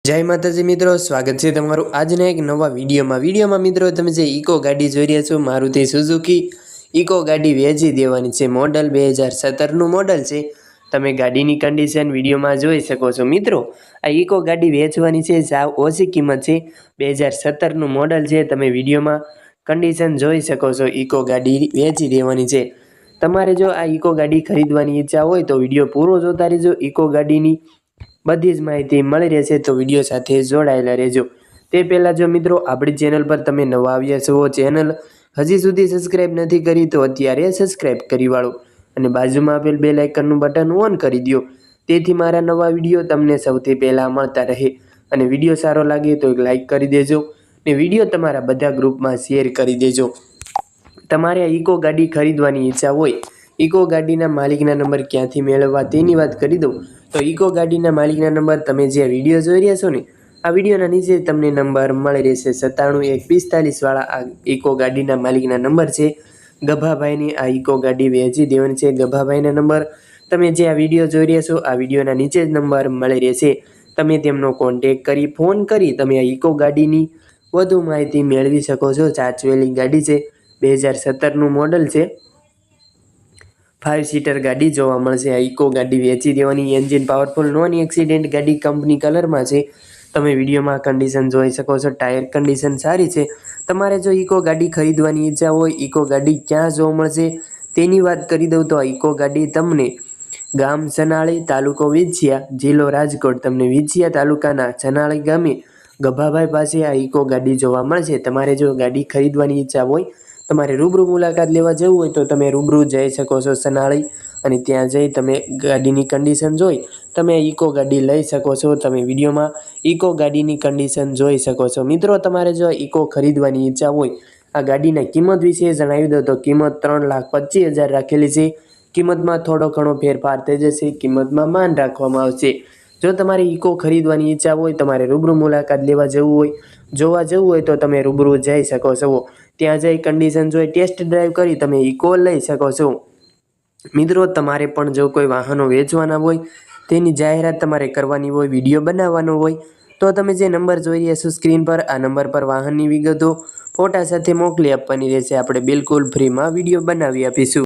जय माताजी मित्रों, स्वागत है तमारू आजना एक नवा विडियो में मित्रों तमे जे इको गाड़ी जोई रह्या छो मारुति सुजुकी इको गाड़ी वेची देवानी छे। मॉडल 2017 नु मॉडल छे। तमे गाड़ीनी कंडीशन विडियो में जोई शको छो। मित्रों आ इको गाड़ी वेचवानी छे, साव ओછી किंमत छे। 2017 नु मॉडल छे। तमे विडियो में कंडीशन जोई शको छो। इको गाड़ी वेची देवानी छे। तमारे जो आ इको गाड़ी खरीदवानी इच्छा होय तो विडियो पूरो जोता रहेजो। इको गाड़ीनी बधी ज माहिती मळी रहेशे तो विडियो साथे जोडायेला रहेजो। ते पहेला जो मित्रों आपणी चेनल पर तमे नवा आव्या छो, चेनल हजी सुधी सब्सक्राइब नथी करी तो अत्यारे सब्सक्राइब करी वाळो अने बाजुमां आपेल बेल आइकननुं बटन ऑन करी दो, तेथी मारा नवा विडियो तमने सौथी पहेला मळता रहे। अने विडियो सारो लागे तो एक लाइक करी देजो ने विडियो तमारा बधा ग्रुपमां शेर करी देजो। तमारे इको गाड़ी खरीदवानी इच्छा होय, इको गाड़ीना मालिकना नंबर क्यांथी मेळववा तेनी वात करी दऊं तो इको गाड़ीना मालिकना नंबर तमे जे विडियो जोई रह्या छो ने आ विडियोना नीचे तमने नंबर मळी रहेशे। 97 145 वाळा आ इको गाड़ीना मालिकना नंबर छे। गभाभाईनी आ इको गाड़ी वेची देवानी छे। गभाभाईना नंबर तमे जे आ विडियो जोई रह्या छो आ विडियोना नीचे ज नंबर मळी रहेशे। तमे तेमनो कॉन्टेक्ट करी फोन करी तमे आ इको गाड़ीनी વધુ માહિતી મેળવી શકો છો। સાચવેલી ગાડી છે, 2017 નું મોડલ છે। 5 सीटर गाड़ी જોવા મળશે। આ ઇકો ગાડી વેચી દેવાની। એન્જિન પાવરફુલ, નોન એક્સિડન્ટ ગાડી, કંપની કલરમાં છે। તમે વિડીયોમાં કન્ડિશન જોઈ શકો છો। ટાયર કન્ડિશન સારી છે। તમારે જો ઇકો ગાડી ખરીદવાની ઈચ્છા હોય, ઇકો ગાડી ક્યાં જોવા મળશે તેની વાત કરી દઉં તો આ ઇકો ગાડી તમને ગામ સનાળી, તાલુકો વિછિયા, જિલ્લો રાજકોટ, તમને વિછિયા તાલુકાના સનાળી ગામે ગભાભાઈ પાસે આ ઇકો ગાડી જોવા મળશે। તમારે જો ગાડી ખરીદવાની ઈચ્છા હોય, તમારે રૂબરૂ મુલાકાત લેવા જવું હોય તો તમે રૂબરૂ જઈ શકો છો સનાળી અને ત્યાં જઈ તમે ગાડીની કન્ડિશન જોઈ તમે ઇકો ગાડી લઈ શકો છો। તમે વિડીયોમાં ઇકો ગાડીની કન્ડિશન જોઈ શકો છો। મિત્રો તમારે જો ઇકો ખરીદવાની ઈચ્છા હોય, આ ગાડીના કિંમત વિશે જણાવી દઉં તો કિંમત 3,25,000 રાખેલી છે। કિંમતમાં થોડો ઘણો ફેરફાર થઈ જશે। કિંમતમાં માન રાખવામાં આવશે। જો તમારે ઇકો ખરીદવાની ઈચ્છા હોય, તમારે રૂબરૂ મુલાકાત લેવા જવું હોય, જોવા જવું હોય તો તમે રૂબરૂ જઈ શકો છો। ત્યાં જઈ કન્ડિશન જોઈ ટેસ્ટ ડ્રાઈવ કરી તમે ઇકો લઈ શકો છો। મિત્રો તમારે પણ જો કોઈ વાહનો વેચવાના હોય, તેની જાહેરાત તમારે કરવાની હોય, વિડીયો બનાવવાનો હોય તો તમે જે નંબર જોઈ રહ્યા છો સ્ક્રીન પર, આ નંબર પર વાહનની વિગતો ફોટા સાથે મોકલી આપવાની રહેશે। આપણે બિલકુલ ફ્રીમાં વિડીયો બનાવી આપીશું।